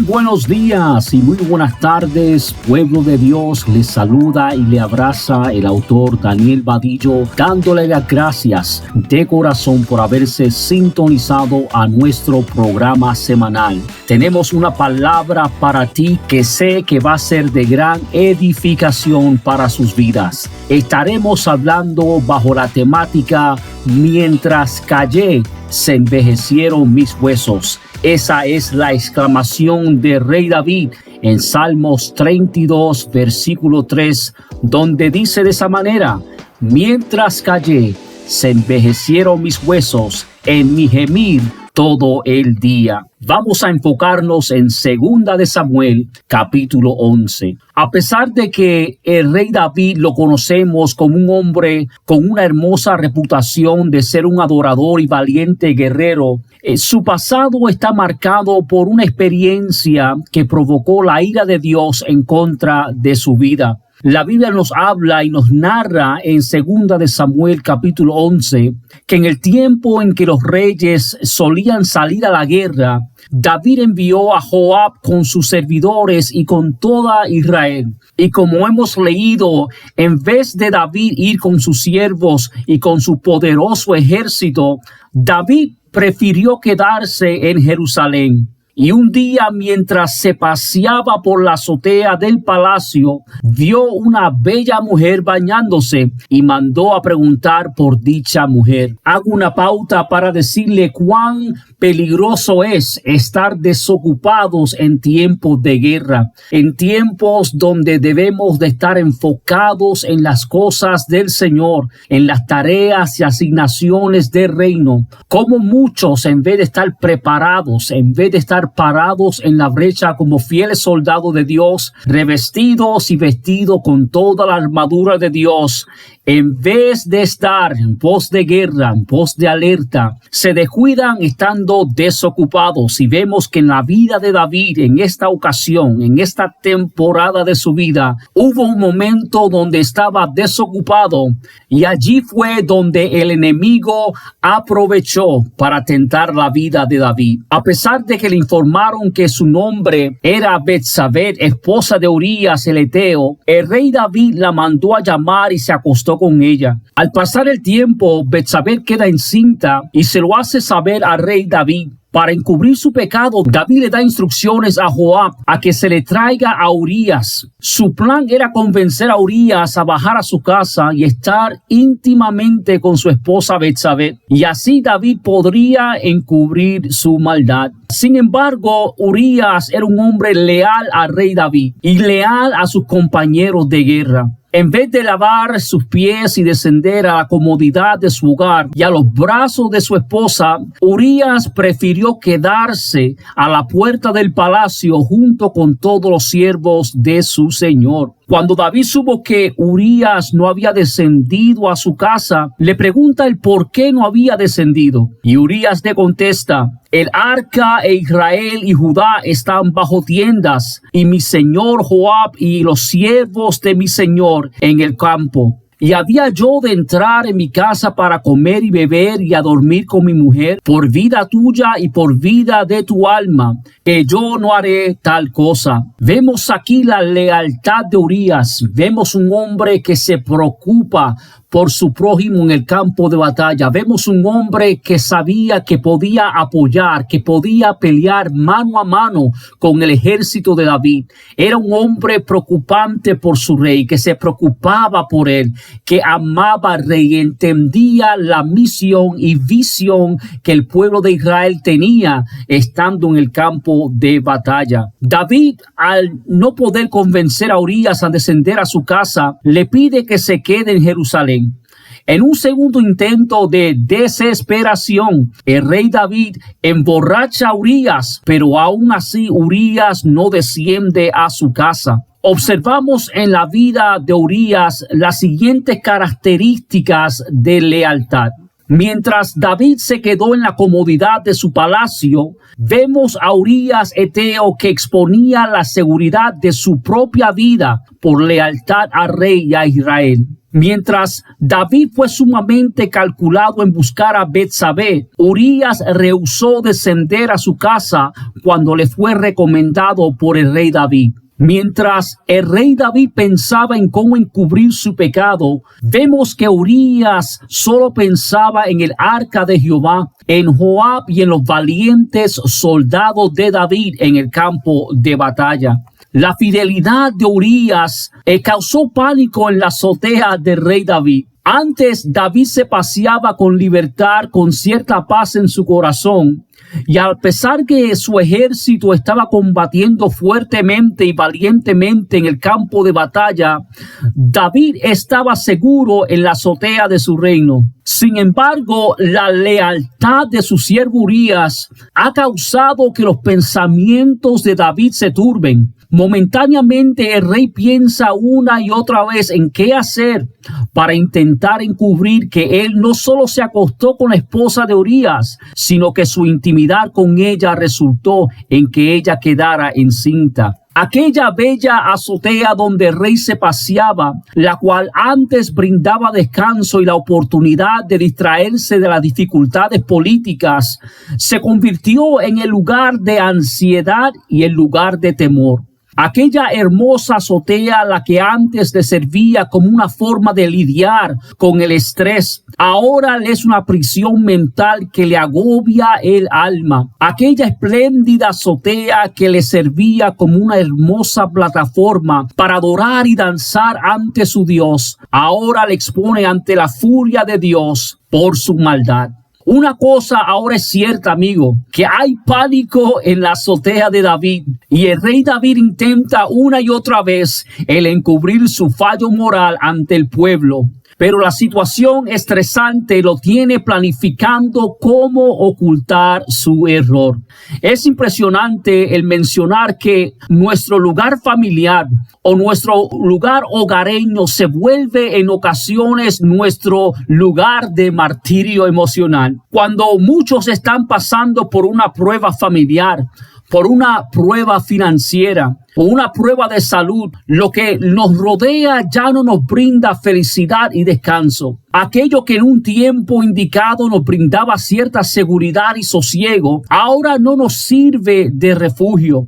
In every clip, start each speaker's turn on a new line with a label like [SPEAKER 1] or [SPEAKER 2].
[SPEAKER 1] buenos días y muy buenas tardes, pueblo de Dios. Les saluda y le abraza el autor Daniel Vadillo, dándole las gracias de corazón por haberse sintonizado a nuestro programa semanal. Tenemos una palabra para ti que sé que va a ser de gran edificación para sus vidas. Estaremos hablando bajo la temática Mientras callé, se envejecieron mis huesos. Esa es la exclamación de Rey David en Salmos 32, versículo 3, donde dice de esa manera: mientras callé, se envejecieron mis huesos en mi gemir todo el día. Vamos a enfocarnos en 2 de Samuel, capítulo 11. A pesar de que el rey David lo conocemos como un hombre con una hermosa reputación de ser un adorador y valiente guerrero, su pasado está marcado por una experiencia que provocó la ira de Dios en contra de su vida. La Biblia nos habla y nos narra en 2 de Samuel capítulo 11 que en el tiempo en que los reyes solían salir a la guerra, David envió a Joab con sus servidores y con toda Israel. Y como hemos leído, en vez de David ir con sus siervos y con su poderoso ejército, David prefirió quedarse en Jerusalén. Y un día, mientras se paseaba por la azotea del palacio, vio una bella mujer bañándose y mandó a preguntar por dicha mujer. Hago una pauta para decirle cuán peligroso es estar desocupados en tiempos de guerra, en tiempos donde debemos de estar enfocados en las cosas del Señor, en las tareas y asignaciones del reino. Como muchos, en vez de estar preparados, en vez de estar parados en la brecha como fieles soldados de Dios, revestidos y vestidos con toda la armadura de Dios, en vez de estar en pos de guerra, en pos de alerta, se descuidan estando desocupados. Y vemos que en la vida de David, en esta ocasión, en esta temporada de su vida, hubo un momento donde estaba desocupado, y allí fue donde el enemigo aprovechó para tentar la vida de David. A pesar de que le informaron que su nombre era Betsabé, esposa de Urías el Eteo, el rey David la mandó a llamar y se acostó con ella. Al pasar el tiempo, Betsabé queda encinta y se lo hace saber al rey David. Para encubrir su pecado, David le da instrucciones a Joab a que se le traiga a Urías. Su plan era convencer a Urías a bajar a su casa y estar íntimamente con su esposa Betsabé, y así David podría encubrir su maldad. Sin embargo, Urías era un hombre leal al rey David y leal a sus compañeros de guerra. En vez de lavar sus pies y descender a la comodidad de su hogar y a los brazos de su esposa, Urías prefirió quedarse a la puerta del palacio junto con todos los siervos de su señor. Cuando David supo que Urías no había descendido a su casa, le pregunta el por qué no había descendido. Y Urías le contesta: el arca e Israel y Judá están bajo tiendas, y mi señor Joab y los siervos de mi señor en el campo. Y había yo de entrar en mi casa para comer y beber y a dormir con mi mujer, por vida tuya y por vida de tu alma, que yo no haré tal cosa. Vemos aquí la lealtad de Urías. Vemos un hombre que se preocupa por su prójimo en el campo de batalla. Vemos un hombre que sabía que podía apoyar, que podía pelear mano a mano con el ejército de David. Era un hombre preocupante por su rey, que se preocupaba por él, que amaba al rey, entendía la misión y visión que el pueblo de Israel tenía estando en el campo de batalla. David, al no poder convencer a Urías a descender a su casa, le pide que se quede en Jerusalén. En un segundo intento de desesperación, el rey David emborracha a Urías, pero aún así Urías no desciende a su casa. Observamos en la vida de Urías las siguientes características de lealtad. Mientras David se quedó en la comodidad de su palacio, vemos a Urías Eteo que exponía la seguridad de su propia vida por lealtad al rey y a Israel. Mientras David fue sumamente calculado en buscar a Betsabé, Urías rehusó descender a su casa cuando le fue recomendado por el rey David. Mientras el rey David pensaba en cómo encubrir su pecado, vemos que Urías solo pensaba en el arca de Jehová, en Joab y en los valientes soldados de David en el campo de batalla. La fidelidad de Urías causó pánico en la azotea del rey David. Antes David se paseaba con libertad, con cierta paz en su corazón. Y a pesar que su ejército estaba combatiendo fuertemente y valientemente en el campo de batalla, David estaba seguro en la azotea de su reino. Sin embargo, la lealtad de su siervo Urías ha causado que los pensamientos de David se turben. Momentáneamente el rey piensa una y otra vez en qué hacer para intentar encubrir que él no solo se acostó con la esposa de Urías, sino que su intimidad con ella resultó en que ella quedara encinta. Aquella bella azotea donde el rey se paseaba, la cual antes brindaba descanso y la oportunidad de distraerse de las dificultades políticas, se convirtió en el lugar de ansiedad y el lugar de temor. Aquella hermosa azotea, la que antes le servía como una forma de lidiar con el estrés, ahora le es una prisión mental que le agobia el alma. Aquella espléndida azotea que le servía como una hermosa plataforma para adorar y danzar ante su Dios, ahora le expone ante la furia de Dios por su maldad. Una cosa ahora es cierta, amigo, que hay pánico en la azotea de David y el rey David intenta una y otra vez el encubrir su fallo moral ante el pueblo. Pero la situación estresante lo tiene planificando cómo ocultar su error. Es impresionante el mencionar que nuestro lugar familiar o nuestro lugar hogareño se vuelve en ocasiones nuestro lugar de martirio emocional. Cuando muchos están pasando por una prueba familiar, por una prueba financiera o una prueba de salud, lo que nos rodea ya no nos brinda felicidad y descanso. Aquello que en un tiempo indicado nos brindaba cierta seguridad y sosiego, ahora no nos sirve de refugio.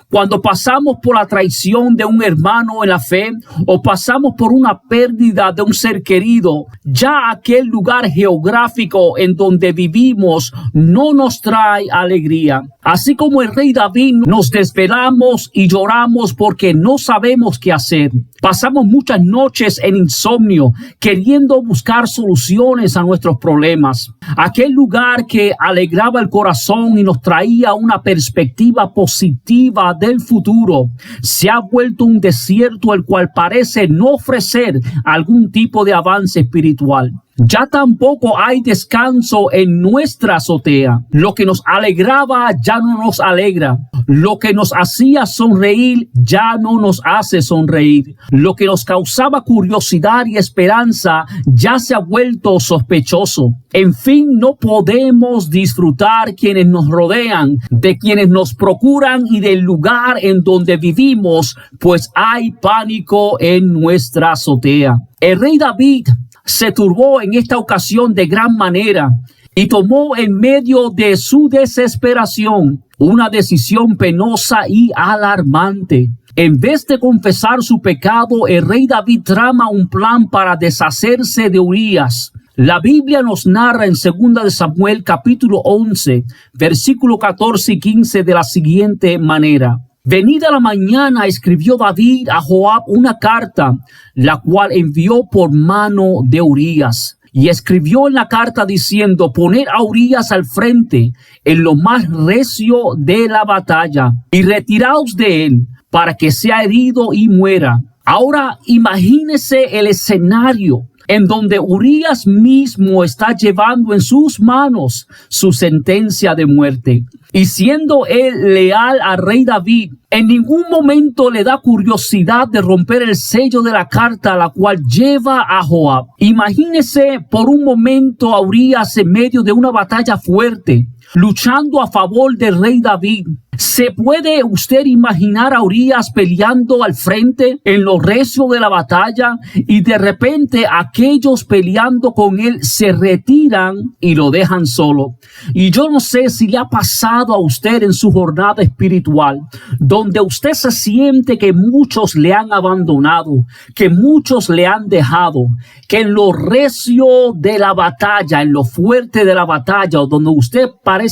[SPEAKER 1] Cuando pasamos por la traición de un hermano en la fe o pasamos por una pérdida de un ser querido, ya aquel lugar geográfico en donde vivimos no nos trae alegría. Así como el rey David, nos desvelamos y lloramos porque no sabemos qué hacer. Pasamos muchas noches en insomnio queriendo buscar soluciones a nuestros problemas. Aquel lugar que alegraba el corazón y nos traía una perspectiva positiva del futuro se ha vuelto un desierto el cual parece no ofrecer algún tipo de avance espiritual. Ya tampoco hay descanso en nuestra azotea. Lo que nos alegraba ya no nos alegra. Lo que nos hacía sonreír ya no nos hace sonreír. Lo que nos causaba curiosidad y esperanza ya se ha vuelto sospechoso. En fin, no podemos disfrutar quienes nos rodean, de quienes nos procuran y del lugar en donde vivimos, pues hay pánico en nuestra azotea. El rey David se turbó en esta ocasión de gran manera y tomó en medio de su desesperación una decisión penosa y alarmante. En vez de confesar su pecado, el rey David trama un plan para deshacerse de Urías. La Biblia nos narra en 2 de Samuel capítulo 11, versículo 14 y 15 de la siguiente manera. Venida la mañana, escribió David a Joab una carta, la cual envió por mano de Urías. Y escribió en la carta diciendo: poner a Urías al frente en lo más recio de la batalla y retiraos de él para que sea herido y muera. Ahora imagínese el escenario en donde Urías mismo está llevando en sus manos su sentencia de muerte. Y siendo él leal al rey David, en ningún momento le da curiosidad de romper el sello de la carta, la cual lleva a Joab. Imagínese por un momento a Urías en medio de una batalla fuerte, luchando a favor del rey David. ¿Se puede usted imaginar a Urías peleando al frente en lo recio de la batalla y de repente aquellos peleando con él se retiran y lo dejan solo? Y yo no sé si le ha pasado a usted en su jornada espiritual, donde usted se siente que muchos le han abandonado, que muchos le han dejado, que en lo recio de la batalla, en lo fuerte de la batalla, donde usted parece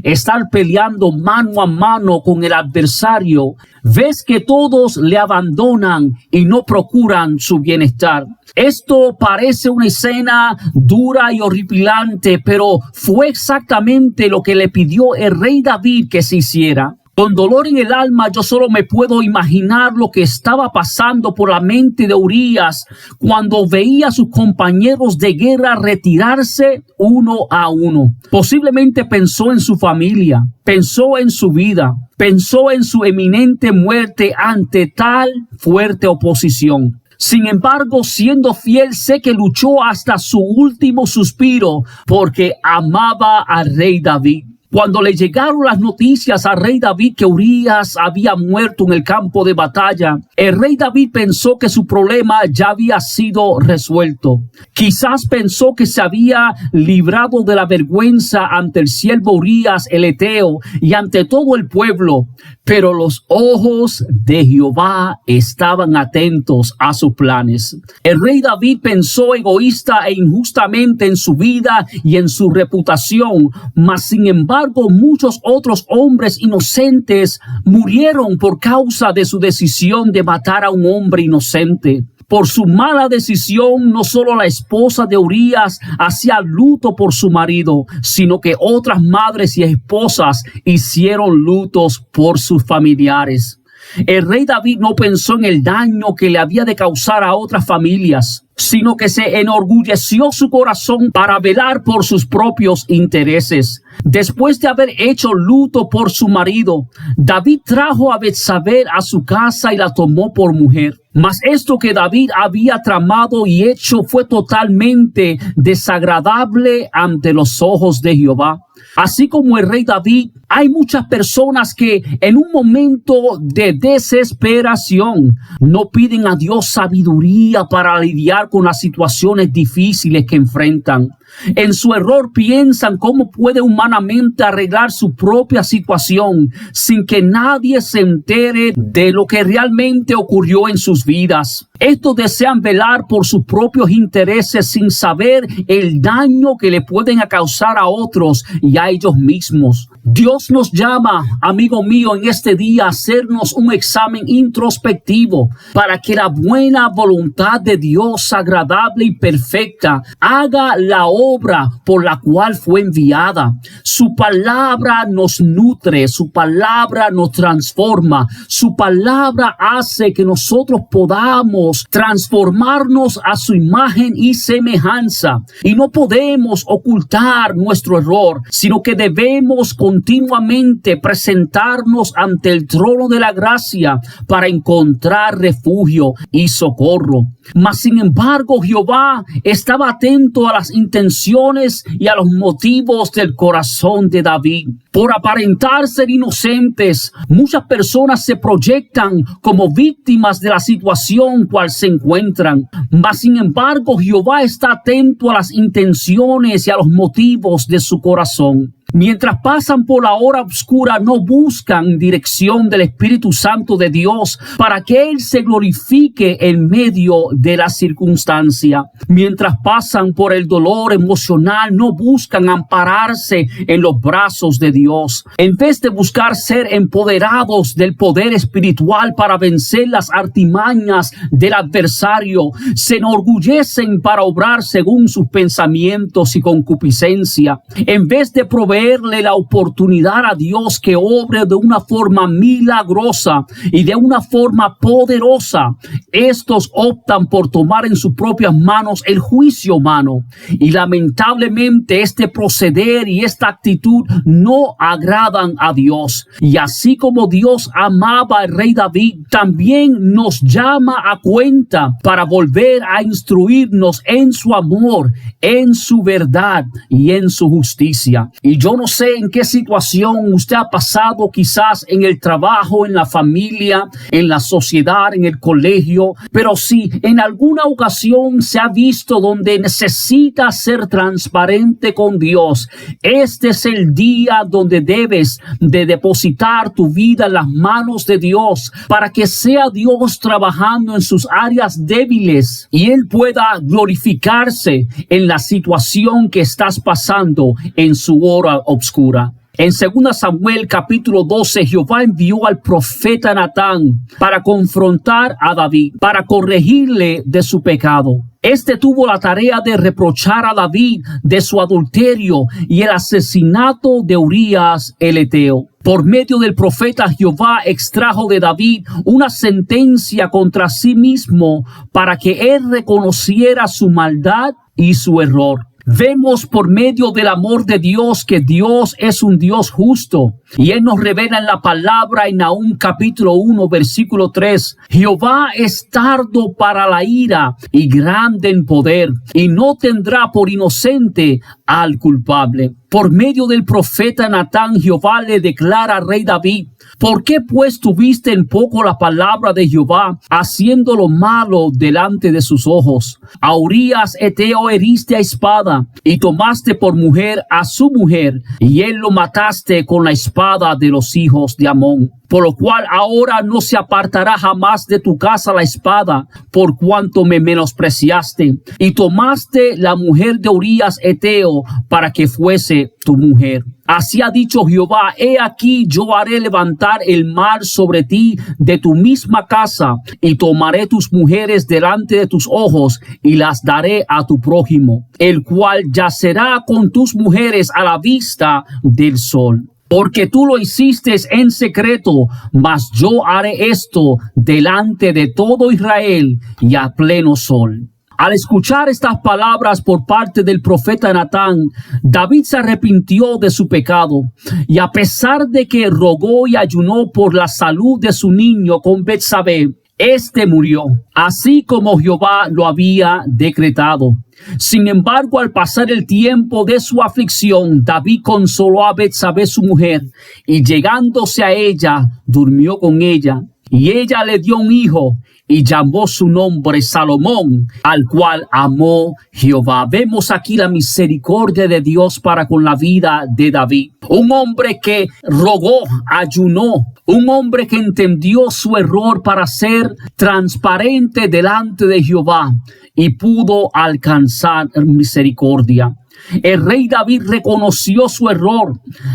[SPEAKER 1] estar peleando mano a mano con el adversario, ves que todos le abandonan y no procuran su bienestar. Esto parece una escena dura y horripilante, pero fue exactamente lo que le pidió el rey David que se hiciera. Con dolor en el alma, yo solo me puedo imaginar lo que estaba pasando por la mente de Urías cuando veía a sus compañeros de guerra retirarse uno a uno. Posiblemente pensó en su familia, pensó en su vida, pensó en su inminente muerte ante tal fuerte oposición. Sin embargo, siendo fiel, sé que luchó hasta su último suspiro porque amaba al rey David. Cuando le llegaron las noticias al rey David que Urías había muerto en el campo de batalla, el rey David pensó que su problema ya había sido resuelto. Quizás pensó que se había librado de la vergüenza ante el siervo Urías el Eteo y ante todo el pueblo, pero los ojos de Jehová estaban atentos a sus planes. El rey David pensó egoísta e injustamente en su vida y en su reputación, mas sin embargo muchos otros hombres inocentes murieron por causa de su decisión de matar a un hombre inocente. Por su mala decisión, no solo la esposa de Urías hacía luto por su marido, sino que otras madres y esposas hicieron lutos por sus familiares. El rey David no pensó en el daño que le había de causar a otras familias, sino que se enorgulleció su corazón para velar por sus propios intereses. Después de haber hecho luto por su marido, David trajo a Betsabé a su casa y la tomó por mujer. Mas esto que David había tramado y hecho fue totalmente desagradable ante los ojos de Jehová. Así como el rey David, hay muchas personas que en un momento de desesperación no piden a Dios sabiduría para lidiar con las situaciones difíciles que enfrentan. En su error piensan cómo puede humanamente arreglar su propia situación sin que nadie se entere de lo que realmente ocurrió en sus vidas. Estos desean velar por sus propios intereses sin saber el daño que le pueden causar a otros y a ellos mismos. Dios nos llama, amigo mío, en este día a hacernos un examen introspectivo para que la buena voluntad de Dios, agradable y perfecta, haga la obra por la cual fue enviada. Su palabra nos nutre, su palabra nos transforma, su palabra hace que nosotros podamos transformarnos a su imagen y semejanza. Y no podemos ocultar nuestro error, sino que debemos continuamente presentarnos ante el trono de la gracia para encontrar refugio y socorro. Mas sin embargo, Jehová estaba atento a las intenciones y a los motivos del corazón de David. Por aparentar ser inocentes, muchas personas se proyectan como víctimas de la situación cual se encuentran. Mas sin embargo, Jehová está atento a las intenciones y a los motivos de su corazón. Mientras pasan por la hora oscura, no buscan dirección del Espíritu Santo de Dios para que Él se glorifique en medio de la circunstancia. Mientras pasan por el dolor emocional, no buscan ampararse en los brazos de Dios. En vez de buscar ser empoderados del poder espiritual para vencer las artimañas del adversario, se enorgullecen para obrar según sus pensamientos y concupiscencia. En vez de proveerle la oportunidad a Dios que obre de una forma milagrosa y de una forma poderosa, estos optan por tomar en sus propias manos el juicio humano. Y lamentablemente este proceder y esta actitud no agradan a Dios. Y así como Dios amaba al rey David, también nos llama a cuenta para volver a instruirnos en su amor, en su verdad y en su justicia. Y yo Yo no sé en qué situación usted ha pasado, quizás en el trabajo, en la familia, en la sociedad, en el colegio, pero si en alguna ocasión se ha visto donde necesita ser transparente con Dios, este es el día donde debes de depositar tu vida en las manos de Dios para que sea Dios trabajando en sus áreas débiles y Él pueda glorificarse en la situación que estás pasando en su hora oscura. En 2 Samuel capítulo 12, Jehová envió al profeta Natán para confrontar a David, para corregirle de su pecado. Este tuvo la tarea de reprochar a David de su adulterio y el asesinato de Urías el Eteo. Por medio del profeta, Jehová extrajo de David una sentencia contra sí mismo para que él reconociera su maldad y su error. Vemos por medio del amor de Dios que Dios es un Dios justo. Y Él nos revela en la palabra en Nahum capítulo 1 versículo 3. Jehová es tardo para la ira y grande en poder, y no tendrá por inocente al culpable. Por medio del profeta Natán, Jehová le declara al rey David: ¿por qué pues tuviste en poco la palabra de Jehová, haciendo lo malo delante de sus ojos? A Urías Eteo heriste a espada, y tomaste por mujer a su mujer, y él lo mataste con la espada de los hijos de Amón. Por lo cual ahora no se apartará jamás de tu casa la espada, por cuanto me menospreciaste, y tomaste la mujer de Urías Eteo para que fuese tu mujer. Así ha dicho Jehová: he aquí yo haré levantar el mal sobre ti de tu misma casa, y tomaré tus mujeres delante de tus ojos, y las daré a tu prójimo, el cual yacerá con tus mujeres a la vista del sol. Porque tú lo hiciste en secreto, mas yo haré esto delante de todo Israel y a pleno sol. Al escuchar estas palabras por parte del profeta Natán, David se arrepintió de su pecado, y a pesar de que rogó y ayunó por la salud de su niño con Betsabé, este murió, así como Jehová lo había decretado. Sin embargo, al pasar el tiempo de su aflicción, David consoló a Betsabé su mujer, y llegándose a ella, durmió con ella, y ella le dio un hijo, y llamó su nombre Salomón, al cual amó Jehová. Vemos aquí la misericordia de Dios para con la vida de David. Un hombre que rogó, ayunó, un hombre que entendió su error para ser transparente delante de Jehová y pudo alcanzar misericordia. El rey David reconoció su error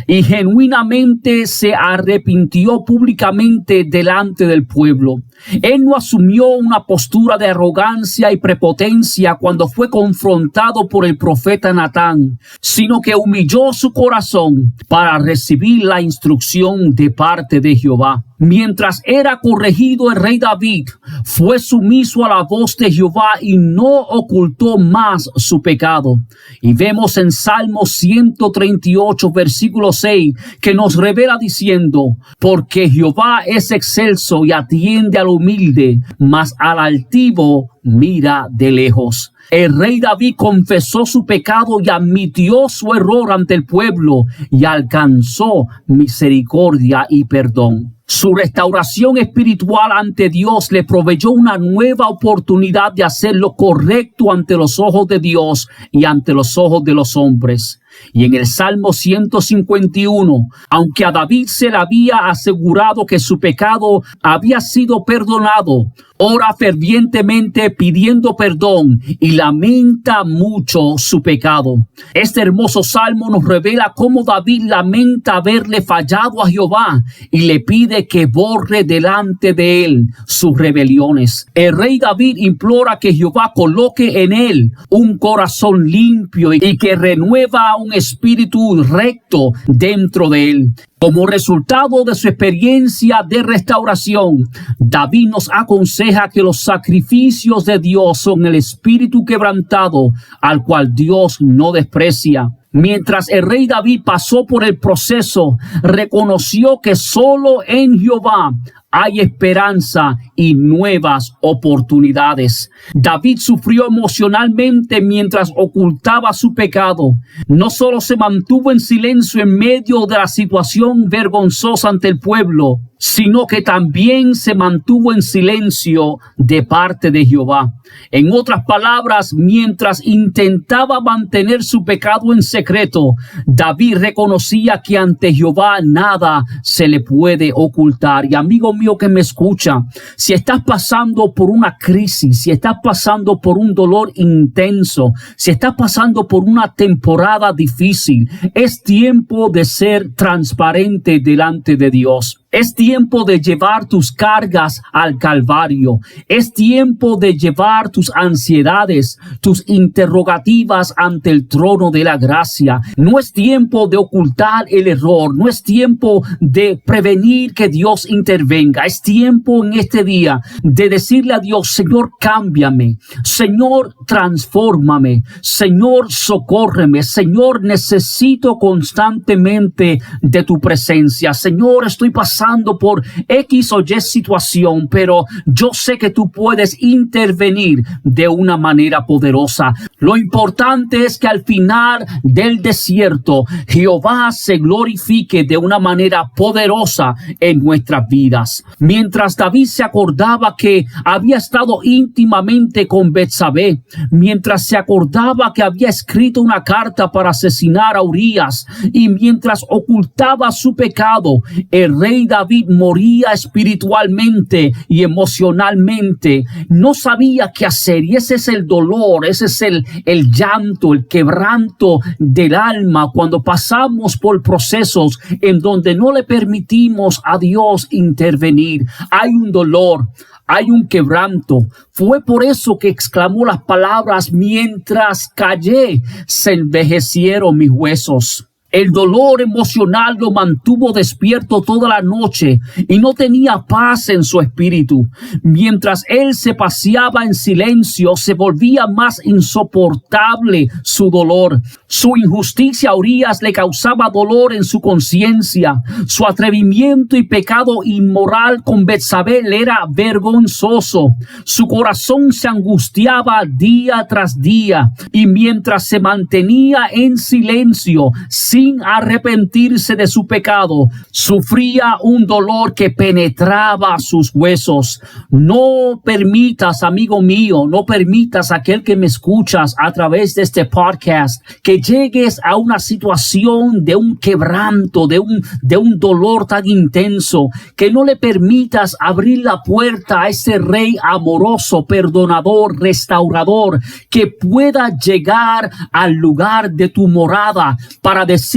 [SPEAKER 1] y genuinamente se arrepintió públicamente delante del pueblo. Él no asumió una postura de arrogancia y prepotencia cuando fue confrontado por el profeta Natán, sino que humilló su corazón para recibir la instrucción de parte de Jehová. Mientras era corregido, el rey David fue sumiso a la voz de Jehová y no ocultó más su pecado. Y vemos en Salmo 138, versículo 6, que nos revela diciendo: porque Jehová es excelso y atiende al humilde, mas al altivo mira de lejos. El rey David confesó su pecado y admitió su error ante el pueblo y alcanzó misericordia y perdón. Su restauración espiritual ante Dios le proveyó una nueva oportunidad de hacer lo correcto ante los ojos de Dios y ante los ojos de los hombres. Y en el Salmo 151, aunque a David se le había asegurado que su pecado había sido perdonado, ora fervientemente pidiendo perdón y lamenta mucho su pecado. Este hermoso salmo nos revela cómo David lamenta haberle fallado a Jehová y le pide que borre delante de él sus rebeliones. El rey David implora que Jehová coloque en él un corazón limpio y que renueva un espíritu recto dentro de él. Como resultado de su experiencia de restauración, David nos aconseja que los sacrificios de Dios son el espíritu quebrantado, al cual Dios no desprecia. Mientras el rey David pasó por el proceso, reconoció que solo en Jehová hay esperanza y nuevas oportunidades. David sufrió emocionalmente mientras ocultaba su pecado. No solo se mantuvo en silencio en medio de la situación vergonzosa ante el pueblo, sino que también se mantuvo en silencio de parte de Jehová. En otras palabras, mientras intentaba mantener su pecado en secreto, David reconocía que ante Jehová nada se le puede ocultar. Y amigo mío que me escucha, si estás pasando por una crisis, si estás pasando por un dolor intenso, si estás pasando por una temporada difícil, es tiempo de ser transparente delante de Dios. Es tiempo de llevar tus cargas al Calvario. Es tiempo de llevar tus ansiedades, tus interrogativas ante el trono de la gracia. No es tiempo de ocultar el error. No es tiempo de prevenir que Dios intervenga. Es tiempo en este día de decirle a Dios: Señor, cámbiame. Señor, transfórmame. Señor, socórreme. Señor, necesito constantemente de tu presencia. Señor, estoy pasando por X o Y situación, pero yo sé que tú puedes intervenir de una manera poderosa. Lo importante es que al final del desierto, Jehová se glorifique de una manera poderosa en nuestras vidas. Mientras David se acordaba que había estado íntimamente con Betsabé, mientras se acordaba que había escrito una carta para asesinar a Urías, y mientras ocultaba su pecado, el rey David moría espiritualmente y emocionalmente. No sabía qué hacer, y ese es el dolor, ese es el llanto, el quebranto del alma cuando pasamos por procesos en donde no le permitimos a Dios intervenir. Hay un dolor, hay un quebranto. Fue por eso que exclamó las palabras: mientras callé, se envejecieron mis huesos. El dolor emocional lo mantuvo despierto toda la noche y no tenía paz en su espíritu. Mientras él se paseaba en silencio, se volvía más insoportable su dolor. Su injusticia a Urías le causaba dolor en su conciencia. Su atrevimiento y pecado inmoral con Betsabé le era vergonzoso. Su corazón se angustiaba día tras día, y mientras se mantenía en silencio, sin arrepentirse de su pecado, sufría un dolor que penetraba sus huesos. No permitas, amigo mío, no permitas, aquel que me escuchas a través de este podcast, que llegues a una situación de un quebranto, de un dolor tan intenso, que no le permitas abrir la puerta a ese rey amoroso, perdonador, restaurador, que pueda llegar al lugar de tu morada para decirte: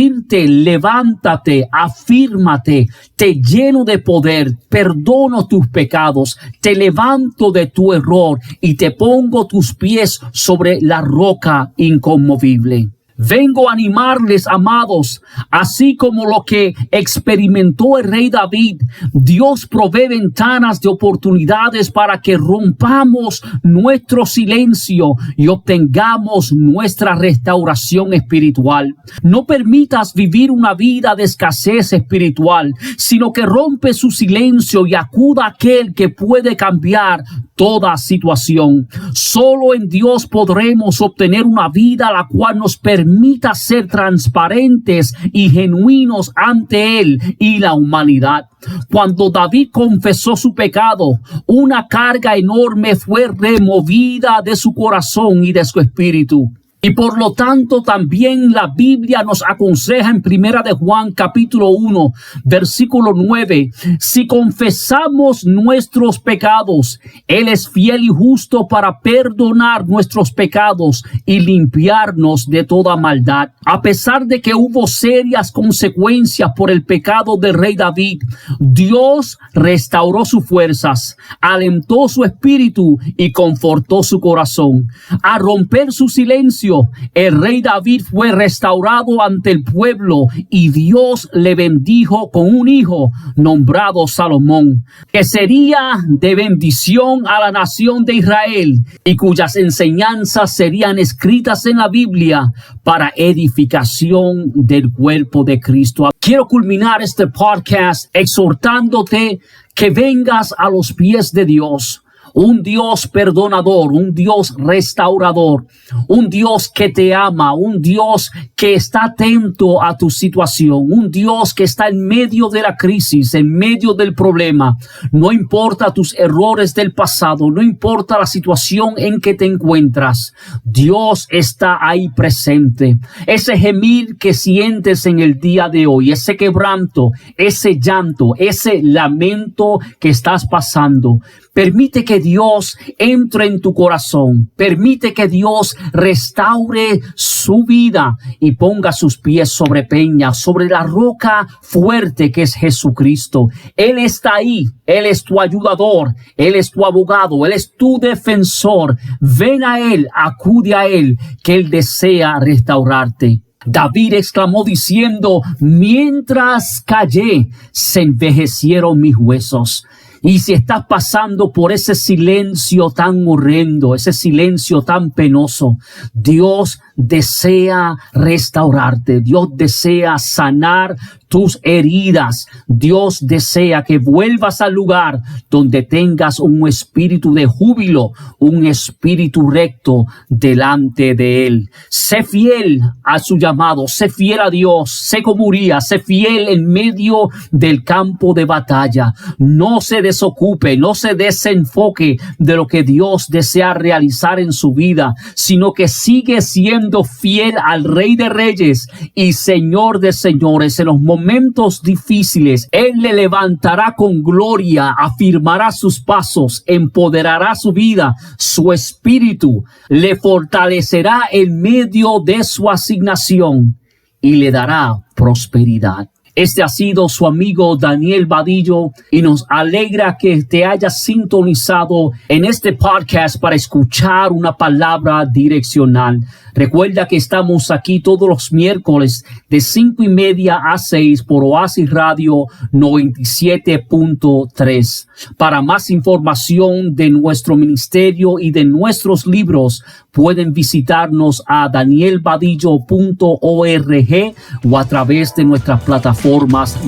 [SPEAKER 1] levántate, afírmate, te lleno de poder, perdono tus pecados, te levanto de tu error y te pongo tus pies sobre la roca inconmovible. Vengo a animarles, amados, así como lo que experimentó el rey David. Dios provee ventanas de oportunidades para que rompamos nuestro silencio y obtengamos nuestra restauración espiritual. No permitas vivir una vida de escasez espiritual, sino que rompe su silencio y acuda a aquel que puede cambiar toda situación. Solo en Dios podremos obtener una vida la cual nos permita ser transparentes y genuinos ante Él y la humanidad. Cuando David confesó su pecado, una carga enorme fue removida de su corazón y de su espíritu. Y por lo tanto también la Biblia nos aconseja en Primera de Juan capítulo 1 versículo 9: si confesamos nuestros pecados, Él es fiel y justo para perdonar nuestros pecados y limpiarnos de toda maldad. A pesar de que hubo serias consecuencias por el pecado del rey David, Dios restauró sus fuerzas, alentó su espíritu y confortó su corazón. A romper su silencio, el rey David fue restaurado ante el pueblo y Dios le bendijo con un hijo nombrado Salomón, que sería de bendición a la nación de Israel y cuyas enseñanzas serían escritas en la Biblia para edificación del cuerpo de Cristo. Quiero culminar este podcast exhortándote que vengas a los pies de Dios. Un Dios perdonador, un Dios restaurador, un Dios que te ama, un Dios que está atento a tu situación, un Dios que está en medio de la crisis, en medio del problema. No importa tus errores del pasado, no importa la situación en que te encuentras, Dios está ahí presente. Ese gemir que sientes en el día de hoy, ese quebranto, ese llanto, ese lamento que estás pasando, permite que Dios entre en tu corazón. Permite que Dios restaure su vida y ponga sus pies sobre peña, sobre la roca fuerte que es Jesucristo. Él está ahí. Él es tu ayudador. Él es tu abogado. Él es tu defensor. Ven a Él, acude a Él, que Él desea restaurarte. David exclamó diciendo: mientras callé, se envejecieron mis huesos. Y si estás pasando por ese silencio tan horrendo, ese silencio tan penoso, Dios desea restaurarte. Dios desea sanar tus heridas. Dios desea que vuelvas al lugar donde tengas un espíritu de júbilo, un espíritu recto delante de Él. Sé fiel a su llamado, sé fiel a Dios, sé como Urías, sé fiel en medio del campo de batalla. No se desocupe, no se desenfoque de lo que Dios desea realizar en su vida, sino que sigue siendo fiel al Rey de Reyes y Señor de Señores. En los momentos difíciles, Él le levantará con gloria, afirmará sus pasos, empoderará su vida, su espíritu, le fortalecerá en medio de su asignación y le dará prosperidad. Este ha sido su amigo Daniel Vadillo y nos alegra que te hayas sintonizado en este podcast para escuchar una palabra direccional. Recuerda que estamos aquí todos los miércoles de 5:30 a 6 por Oasis Radio 97.3. Para más información de nuestro ministerio y de nuestros libros, pueden visitarnos a danielvadillo.org o a través de nuestras plataformas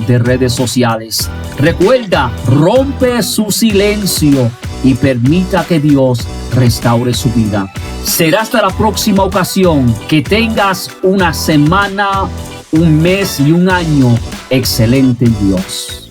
[SPEAKER 1] de redes sociales. Recuerda, rompe su silencio y permita que Dios restaure su vida. Será hasta la próxima ocasión. Que tengas una semana, un mes y un año excelente en Dios.